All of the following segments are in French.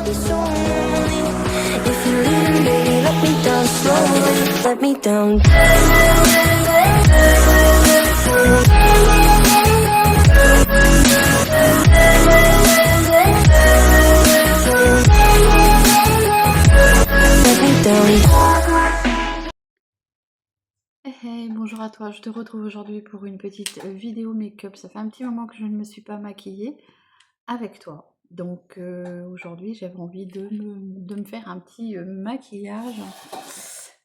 be so lonely. If you're leaving, baby, let me down slowly. Let me down. Let me down. Hey, hey, bonjour à toi, je te retrouve aujourd'hui pour une petite vidéo make-up. Ça fait un petit moment que je ne me suis pas maquillée avec toi. Donc aujourd'hui j'avais envie de me faire un petit maquillage.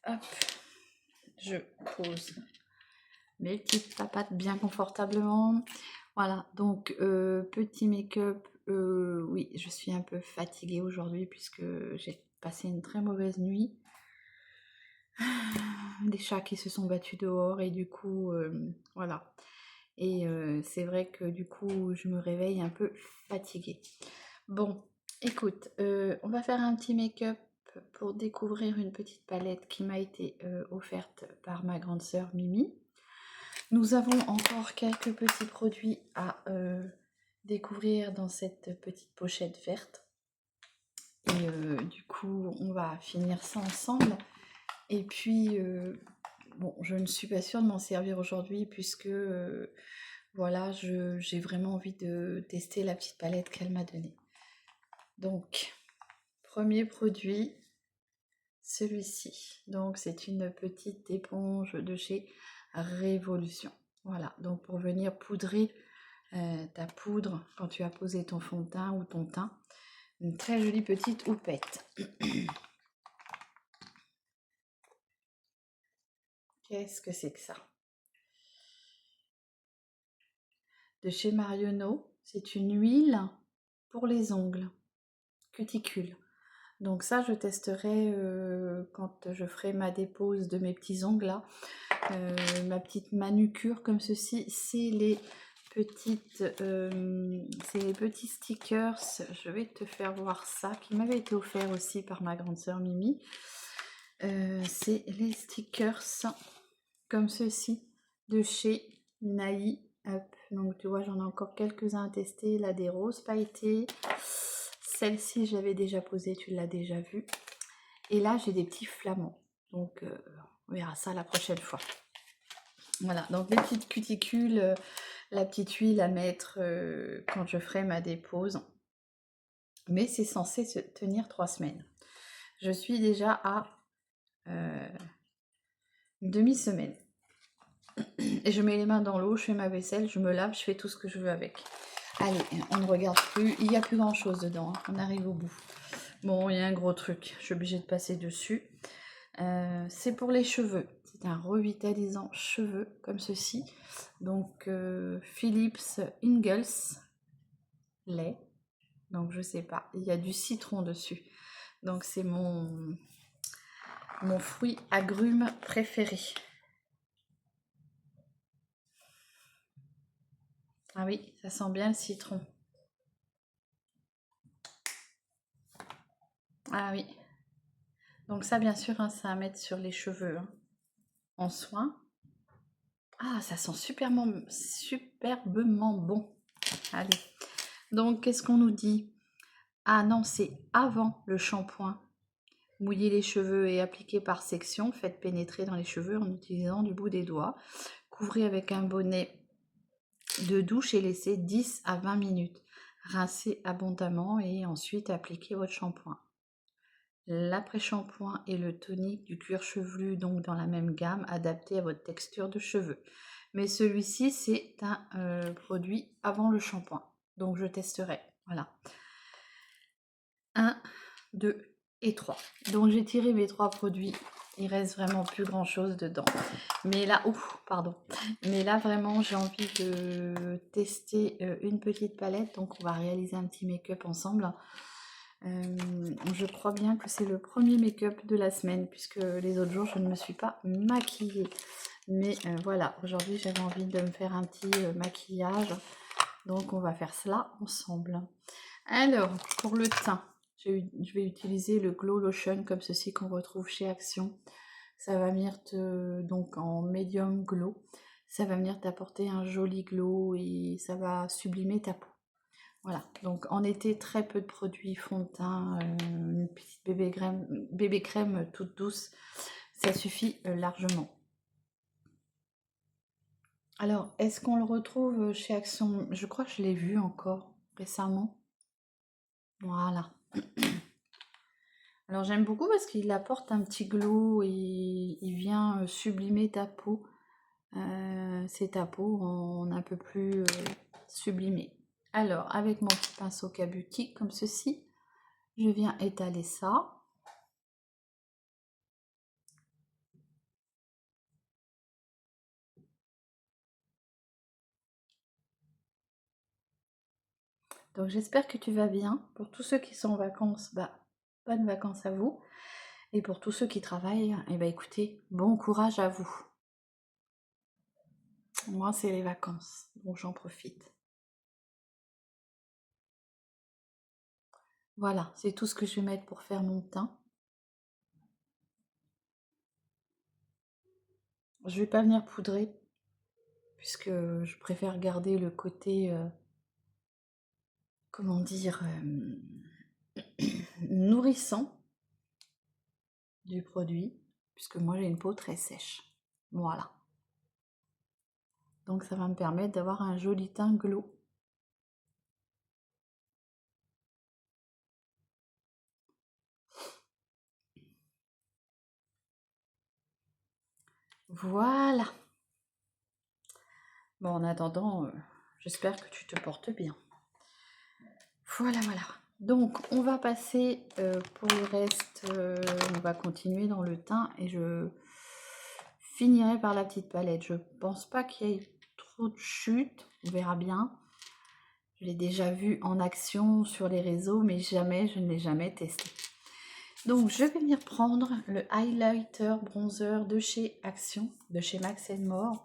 Hop, je pose mes petites papates bien confortablement. Voilà, donc petit make-up. Oui, je suis un peu fatiguée aujourd'hui puisque j'ai passé une très mauvaise nuit. Des chats qui se sont battus dehors et du coup voilà, et c'est vrai que du coup je me réveille un peu fatiguée. Bon, écoute, on va faire un petit make-up pour découvrir une petite palette qui m'a été offerte par ma grande sœur Mimi. Nous avons encore quelques petits produits à découvrir dans cette petite pochette verte et du coup on va finir ça ensemble. Et puis, bon, je ne suis pas sûre de m'en servir aujourd'hui puisque, voilà, j'ai vraiment envie de tester la petite palette qu'elle m'a donnée. Donc, premier produit, celui-ci. Donc, c'est une petite éponge de chez Révolution. Voilà, donc pour venir poudrer ta poudre quand tu as posé ton fond de teint ou ton teint. Une très jolie petite houppette. Qu'est-ce que c'est que ça? De chez Marionneau, c'est une huile pour les ongles, cuticule. Donc ça, je testerai quand je ferai ma dépose de mes petits ongles là. Ma petite manucure comme ceci, c'est les petits stickers. Je vais te faire voir ça, qui m'avait été offert aussi par ma grande sœur Mimi. C'est les stickers comme ceci de chez Naï. Hop. Donc tu vois, j'en ai encore quelques-uns à tester. Là, des roses pailletées. Celle-ci, je l'avais déjà posée, tu l'as déjà vue. Et là, j'ai des petits flamands. Donc on verra ça la prochaine fois. Voilà, donc les petites cuticules, la petite huile à mettre quand je ferai ma dépose. Mais c'est censé se tenir 3 semaines. Je suis déjà à une demi-semaine. Et je mets les mains dans l'eau, je fais ma vaisselle, je me lave, je fais tout ce que je veux avec. Allez, on ne regarde plus, il n'y a plus grand chose dedans, hein. On arrive au bout. Bon, il y a un gros truc, je suis obligée de passer dessus. C'est pour les cheveux, c'est un revitalisant cheveux comme ceci. Donc Philips Ingalls lait, donc je sais pas, il y a du citron dessus. Donc c'est mon fruit agrume préféré. Ah oui, ça sent bien le citron. Ah oui. Donc ça, bien sûr, hein, c'est à mettre sur les cheveux, hein, en soin. Ah, ça sent superbement bon. Allez. Donc, qu'est-ce qu'on nous dit? Ah non, c'est avant le shampoing. Mouillez les cheveux et appliquez par section. Faites pénétrer dans les cheveux en utilisant du bout des doigts. Couvrez avec un bonnet de douche et laissez 10 à 20 minutes. Rincez abondamment et ensuite appliquez votre shampoing. L'après-shampoing et le tonique du cuir chevelu, donc dans la même gamme, adapté à votre texture de cheveux. Mais celui-ci, c'est un produit avant le shampoing. Donc je testerai. Voilà. 1, 2 et 3. Donc j'ai tiré mes 3 produits. Il reste vraiment plus grand chose dedans. Mais là, pardon. Mais là vraiment j'ai envie de tester une petite palette. Donc on va réaliser un petit make-up ensemble. Je crois bien que c'est le premier make-up de la semaine puisque les autres jours je ne me suis pas maquillée. Mais voilà, aujourd'hui j'avais envie de me faire un petit maquillage. Donc on va faire cela ensemble. Alors, pour le teint, je vais utiliser le Glow Lotion comme ceci qu'on retrouve chez Action. Ça va venir donc en medium glow. Ça va venir t'apporter un joli glow et ça va sublimer ta peau. Voilà, donc en été, très peu de produits fond de teint, une petite bébé crème toute douce, ça suffit largement. Alors, est-ce qu'on le retrouve chez Action? Je crois que je l'ai vu encore récemment. Voilà. Alors j'aime beaucoup parce qu'il apporte un petit glow et il vient sublimer ta peau. C'est ta peau en un peu plus sublimée. Alors, avec mon petit pinceau Kabuki, comme ceci, je viens étaler ça. Donc j'espère que tu vas bien. Pour tous ceux qui sont en vacances, bah, bonnes vacances à vous. Et pour tous ceux qui travaillent, eh ben, écoutez, bon courage à vous. Moi, c'est les vacances, donc j'en profite. Voilà, c'est tout ce que je vais mettre pour faire mon teint. Je vais pas venir poudrer, puisque je préfère garder le côté, comment dire, nourrissant du produit, puisque moi j'ai une peau très sèche. Voilà. Donc ça va me permettre d'avoir un joli teint glow. Voilà. Bon, en attendant, j'espère que tu te portes bien. Voilà, voilà. Donc, on va passer pour le reste, on va continuer dans le teint et je finirai par la petite palette. Je pense pas qu'il y ait trop de chutes, on verra bien. Je l'ai déjà vu en action sur les réseaux, mais jamais, je ne l'ai jamais testé. Donc, je vais venir prendre le highlighter bronzer de chez Action, de chez Max More.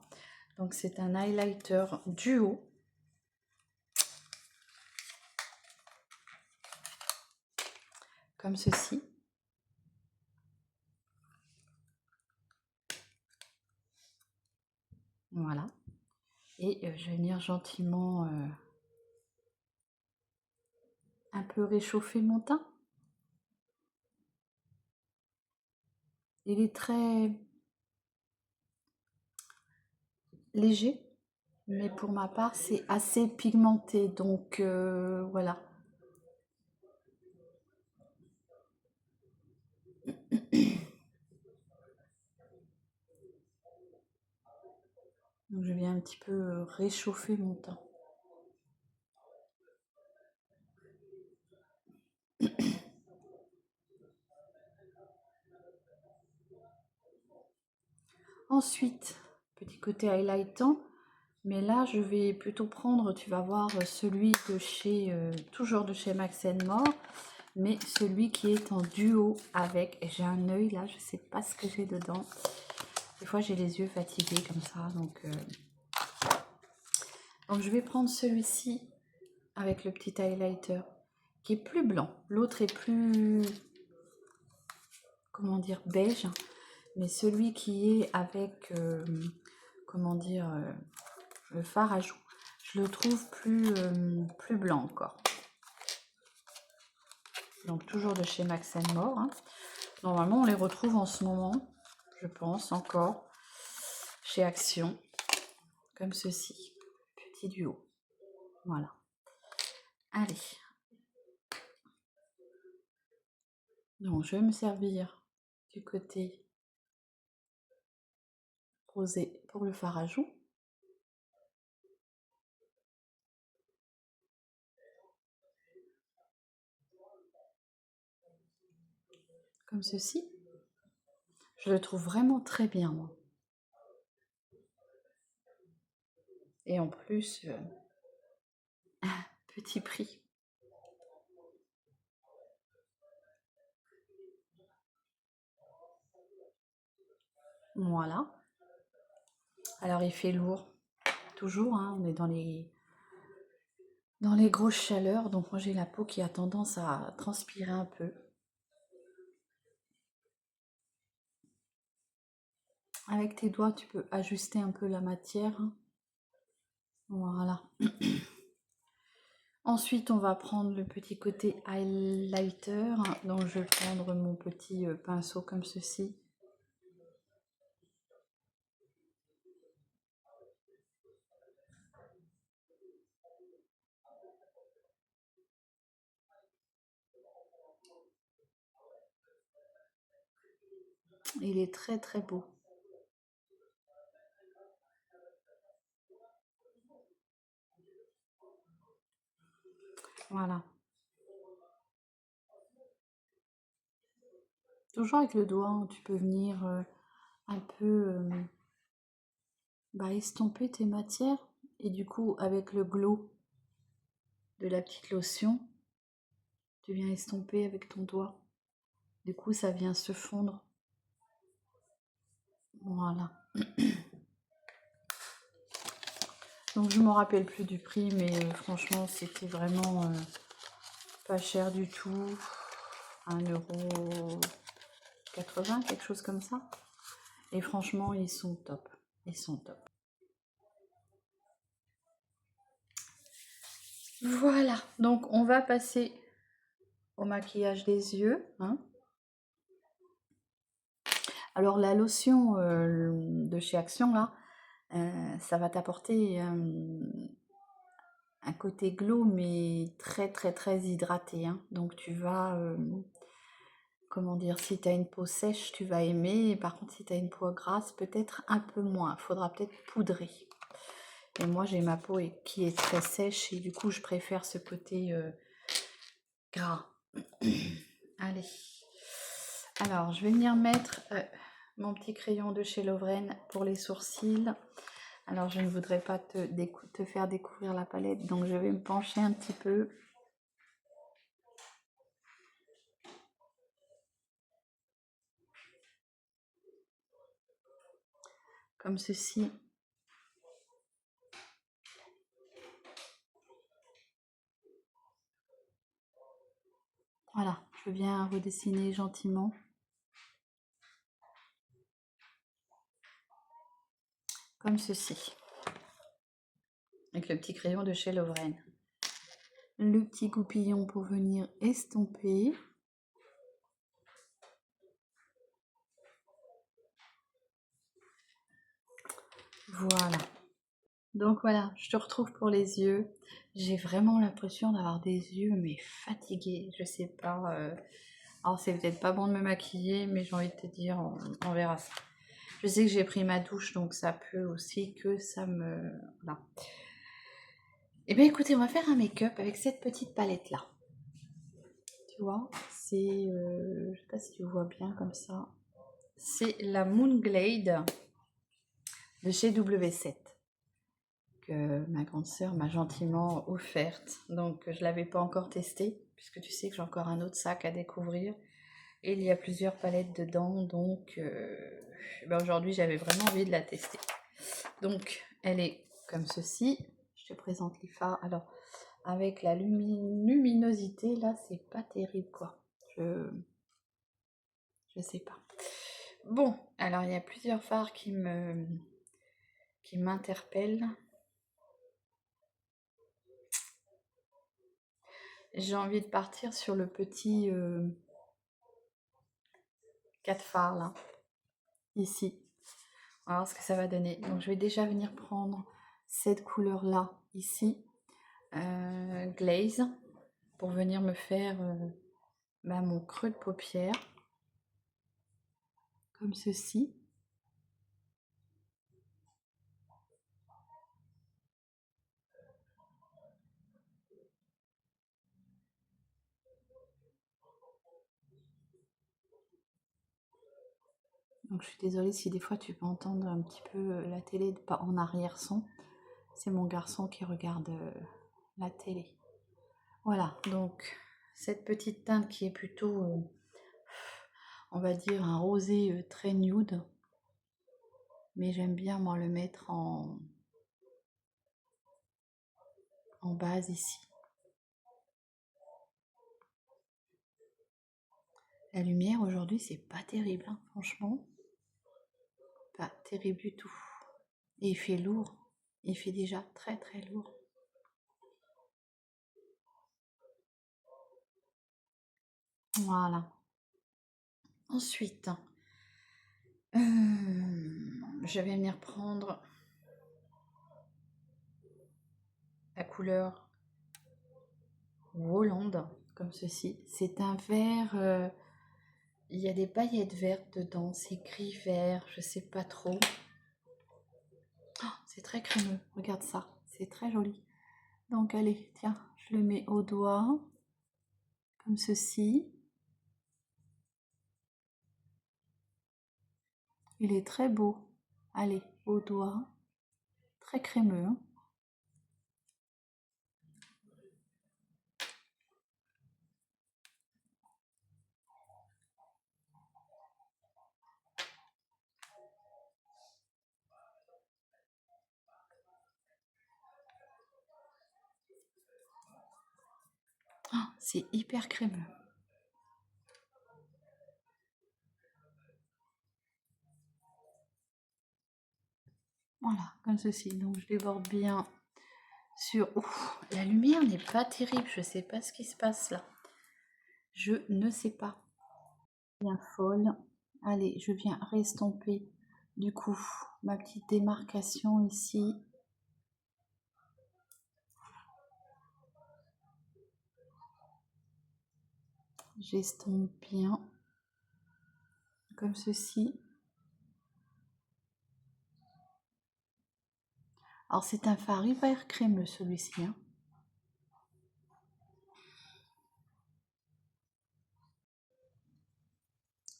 Donc, c'est un highlighter duo. Comme ceci. Voilà. Et je vais venir gentiment un peu réchauffer mon teint. Il est très léger, mais pour ma part, c'est assez pigmenté. Donc voilà. Donc je viens un petit peu réchauffer mon teint. Ensuite, petit côté highlightant, mais là je vais plutôt prendre, tu vas voir, celui de chez, toujours de chez Max More, mais celui qui est en duo avec, et j'ai un œil là, je sais pas ce que j'ai dedans. Des fois j'ai les yeux fatigués comme ça, donc je vais prendre celui-ci avec le petit highlighter qui est plus blanc. L'autre est plus, comment dire, beige. Mais celui qui est avec, comment dire, le fard à joues, je le trouve plus, plus blanc encore. Donc toujours de chez Max More. Hein. Normalement, on les retrouve en ce moment, je pense, encore, chez Action. Comme ceci. Petit duo. Voilà. Allez. Donc, je vais me servir du côté rosé pour le fard à joues. Comme ceci. Je le trouve vraiment très bien, moi. Et en plus, petit prix. Voilà. Alors, il fait lourd. Toujours, hein, on est dans les grosses chaleurs. Donc, moi, j'ai la peau qui a tendance à transpirer un peu. Avec tes doigts, tu peux ajuster un peu la matière. Voilà. Ensuite, on va prendre le petit côté highlighter. Donc, je vais prendre mon petit pinceau comme ceci. Il est très très beau. Voilà. Toujours avec le doigt, tu peux venir un peu estomper tes matières. Et du coup, avec le glow de la petite lotion, tu viens estomper avec ton doigt. Du coup, ça vient se fondre. Voilà. Donc, je ne me rappelle plus du prix, mais franchement, c'était vraiment pas cher du tout. 1,80 €, quelque chose comme ça. Et franchement, ils sont top. Ils sont top. Voilà. Donc, on va passer au maquillage des yeux. Alors, la lotion de chez Action, là, ça va t'apporter un côté glow, mais très, très, très hydraté. Donc, tu vas... comment dire, si tu as une peau sèche, tu vas aimer. Par contre, si tu as une peau grasse, peut-être un peu moins. Il faudra peut-être poudrer. Et moi, j'ai ma peau qui est très sèche et du coup, je préfère ce côté gras. Allez. Alors, je vais venir mettre mon petit crayon de chez Lovren pour les sourcils. Alors, je ne voudrais pas te faire découvrir la palette, donc je vais me pencher un petit peu. Comme ceci. Voilà, je viens redessiner gentiment. Comme ceci. Avec le petit crayon de chez Lovren. Le petit goupillon pour venir estomper. Voilà. Donc voilà, je te retrouve pour les yeux. J'ai vraiment l'impression d'avoir des yeux mais fatigués. Je sais pas. Alors c'est peut-être pas bon de me maquiller, mais j'ai envie de te dire, on verra ça. Je sais que j'ai pris ma douche, donc ça peut aussi que ça me... Voilà. Et bien écoutez, on va faire un make-up avec cette petite palette là. Tu vois, c'est... je sais pas si tu vois bien comme ça. C'est la Moonglade de chez W7. Que ma grande sœur m'a gentiment offerte. Donc je ne l'avais pas encore testée, puisque tu sais que j'ai encore un autre sac à découvrir. Et il y a plusieurs palettes dedans, donc aujourd'hui j'avais vraiment envie de la tester. Donc elle est comme ceci. Je te présente les fards. Alors avec la luminosité là, c'est pas terrible quoi. Je sais pas. Bon, alors il y a plusieurs fards qui m'interpellent. J'ai envie de partir sur le petit 4 fards là, ici. On va voir ce que ça va donner. Donc je vais déjà venir prendre cette couleur là, ici, glaze, pour venir me faire mon creux de paupière, comme ceci. Donc je suis désolée si des fois tu peux entendre un petit peu la télé pas en arrière-son. C'est mon garçon qui regarde la télé. Voilà, donc cette petite teinte qui est plutôt, on va dire, un rosé très nude. Mais j'aime bien moi le mettre en base ici. La lumière aujourd'hui c'est pas terrible, franchement. Pas terrible du tout. Et il fait lourd. Il fait déjà très très lourd. Voilà. Ensuite, je vais venir prendre la couleur Hollande, comme ceci. C'est un vert, il y a des paillettes vertes dedans, c'est gris vert, je sais pas trop. Oh, c'est très crémeux, regarde ça, c'est très joli. Donc allez, tiens, je le mets au doigt, comme ceci. Il est très beau. Allez, au doigt, très crémeux, hein. Oh, c'est hyper crémeux. Voilà, comme ceci. Donc je déborde bien sur... Ouf, la lumière n'est pas terrible, je sais pas ce qui se passe là. Je ne sais pas. Bien folle. Allez, je viens restomper du coup ma petite démarcation ici. J'estompe bien comme ceci. Alors c'est un fard hyper crémeux celui-ci, hein.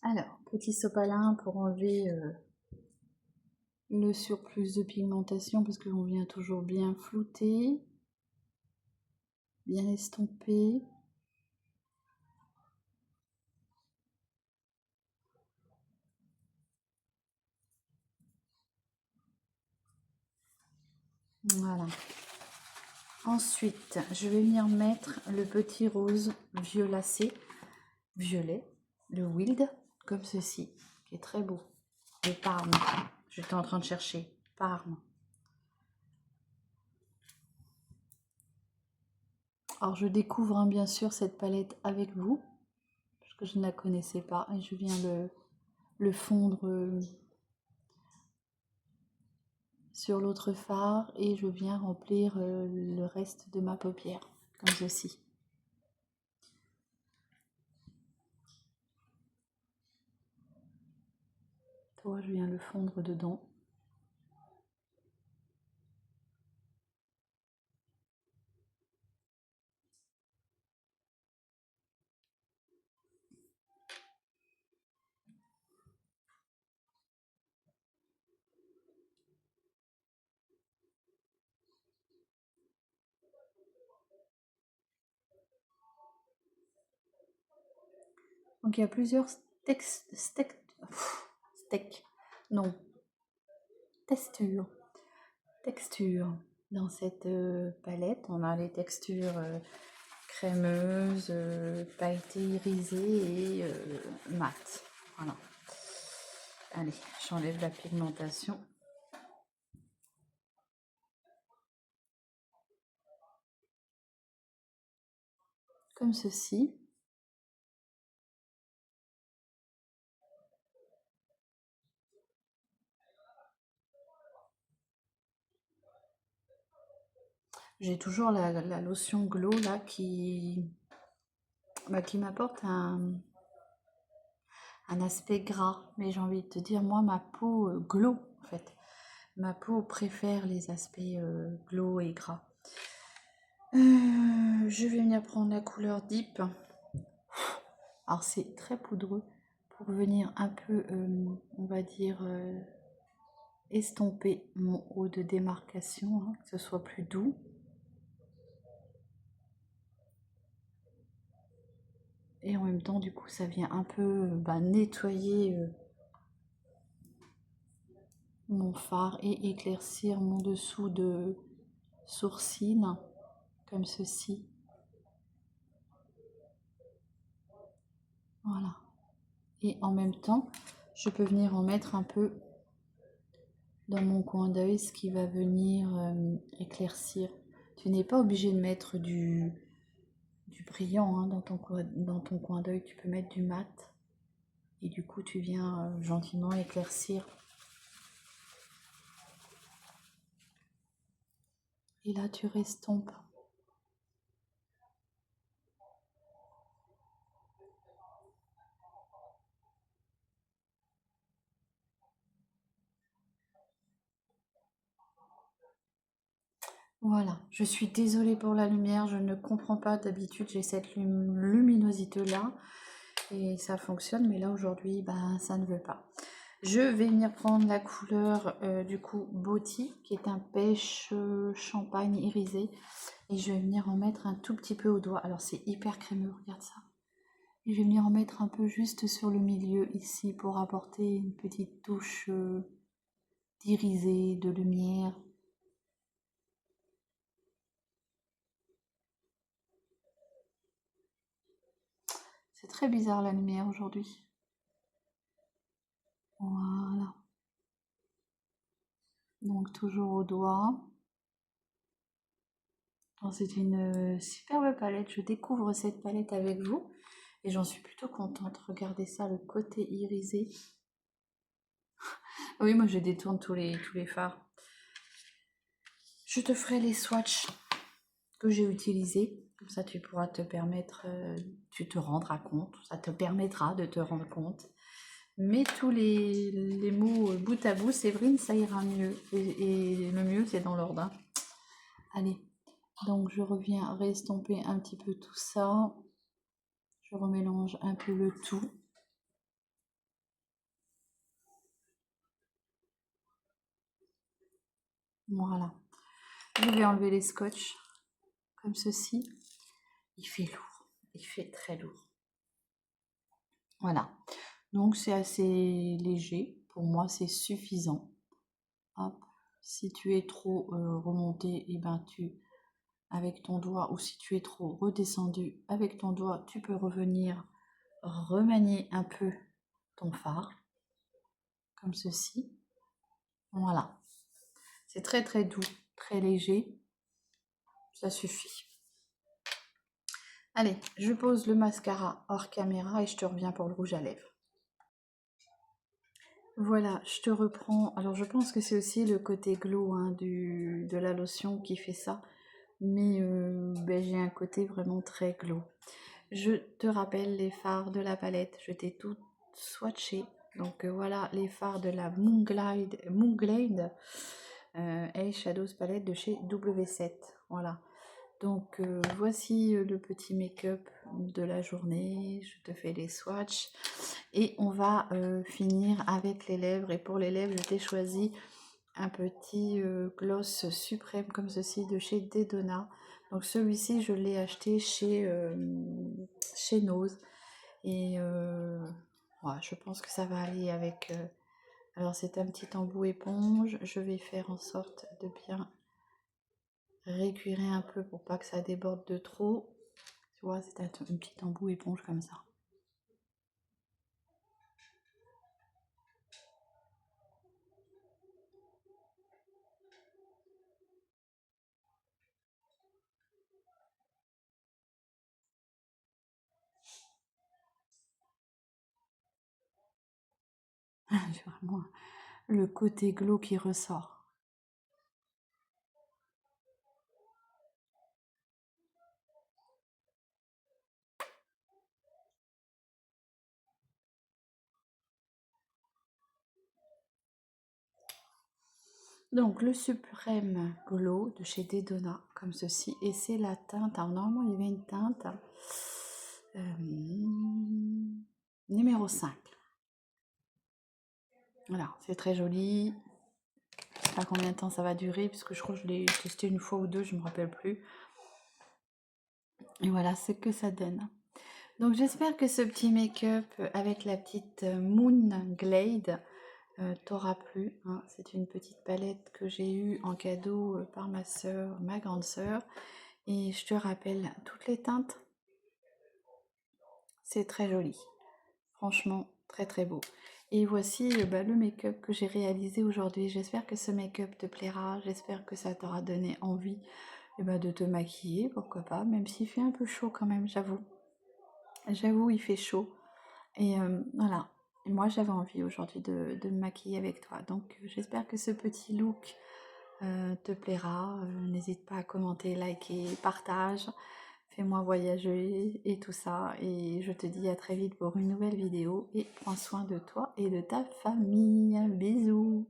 Alors, petit sopalin pour enlever le surplus de pigmentation parce qu'on vient toujours bien flouter, bien estomper. Voilà. Ensuite, je vais venir mettre le petit rose violacé, violet, le Wild, comme ceci, qui est très beau. Le Parme. J'étais en train de chercher. Parme. Alors, je découvre bien sûr cette palette avec vous, parce que je ne la connaissais pas, et je viens le fondre sur l'autre fard, et je viens remplir le reste de ma paupière, comme ceci. Toi, je viens le fondre dedans. Donc il y a plusieurs non, textures dans cette palette. On a les textures crémeuses, pailletées, irisées et mates. Voilà. Allez, j'enlève la pigmentation. Comme ceci. J'ai toujours la lotion Glow là qui m'apporte un aspect gras. Mais j'ai envie de te dire, moi, ma peau glow en fait. Ma peau préfère les aspects glow et gras. Je vais venir prendre la couleur Deep. Alors c'est très poudreux pour venir un peu, on va dire, estomper mon haut de démarcation, hein, que ce soit plus doux. Et en même temps, du coup, ça vient un peu nettoyer mon fard et éclaircir mon dessous de sourcil, comme ceci. Voilà. Et en même temps, je peux venir en mettre un peu dans mon coin d'œil, ce qui va venir éclaircir. Tu n'es pas obligé de mettre du du brillant hein, dans ton coin d'œil. Tu peux mettre du mat. Et du coup, tu viens gentiment éclaircir. Et là, tu restompes. Voilà, je suis désolée pour la lumière, je ne comprends pas, d'habitude j'ai cette luminosité là et ça fonctionne, mais là aujourd'hui ben, ça ne veut pas. Je vais venir prendre la couleur du coup Beauty qui est un pêche champagne irisé et je vais venir en mettre un tout petit peu au doigt. Alors c'est hyper crémeux, regarde ça. Et je vais venir en mettre un peu juste sur le milieu ici pour apporter une petite touche d'irisé, de lumière. C'est très bizarre la lumière aujourd'hui. Voilà. Donc toujours au doigt. C'est une superbe palette. Je découvre cette palette avec vous et j'en suis plutôt contente. Regardez ça, le côté irisé. Oui, moi je détourne tous les fards. Je te ferai les swatchs que j'ai utilisés. Comme ça, tu pourras te permettre, tu te rendras compte. Ça te permettra de te rendre compte. Mais tous les mots bout à bout, Séverine, ça ira mieux. Et le mieux, c'est dans l'ordre. Hein. Allez, donc je reviens restomper un petit peu tout ça. Je remélange un peu le tout. Voilà. Je vais enlever les scotch comme ceci. Il fait lourd. Il fait très lourd. Voilà. Donc c'est assez léger. Pour moi, c'est suffisant. Hop. Si tu es trop remonté, et ben avec ton doigt, ou si tu es trop redescendu avec ton doigt, tu peux revenir remanier un peu ton fard. Comme ceci. Voilà. C'est très très doux, très léger. Ça suffit. Allez, je pose le mascara hors caméra et je te reviens pour le rouge à lèvres. Voilà, je te reprends. Alors je pense que c'est aussi le côté glow hein, de la lotion qui fait ça. Mais ben, j'ai un côté vraiment très glow. Je te rappelle les fards de la palette. Je t'ai tout swatché. Donc voilà les fards de la Moonglade Eyeshadows palette de chez W7. Voilà. Donc voici le petit make-up de la journée. Je te fais les swatchs. Et on va finir avec les lèvres. Et pour les lèvres, je t'ai choisi un petit gloss suprême comme ceci de chez Dedona. Donc celui-ci, je l'ai acheté chez Nose. Et ouais, je pense que ça va aller avec... alors c'est un petit embout éponge. Je vais faire en sorte de bien récurer un peu pour pas que ça déborde de trop. Tu vois, c'est un petit embout éponge comme ça. J'ai vraiment le côté glow qui ressort. Donc le suprême glow de chez Dedona comme ceci et c'est la teinte. Alors normalement il y avait une teinte numéro 5. Voilà, c'est très joli. Je sais pas combien de temps ça va durer puisque je crois que je l'ai testé une fois ou deux, je me rappelle plus. Et voilà ce que ça donne. Donc j'espère que ce petit make-up avec la petite Moonglade t'aura plu. Hein. C'est une petite palette que j'ai eue en cadeau par ma soeur, ma grande soeur. Et je te rappelle toutes les teintes. C'est très joli. Franchement, très très beau. Et voici le make-up que j'ai réalisé aujourd'hui. J'espère que ce make-up te plaira. J'espère que ça t'aura donné envie et bah, de te maquiller, pourquoi pas, même s'il fait un peu chaud quand même, j'avoue. J'avoue, il fait chaud. Et voilà. Et moi, j'avais envie aujourd'hui de me maquiller avec toi. Donc, j'espère que ce petit look te plaira. N'hésite pas à commenter, liker, partage. Fais-moi voyager et tout ça. Et je te dis à très vite pour une nouvelle vidéo. Et prends soin de toi et de ta famille. Bisous.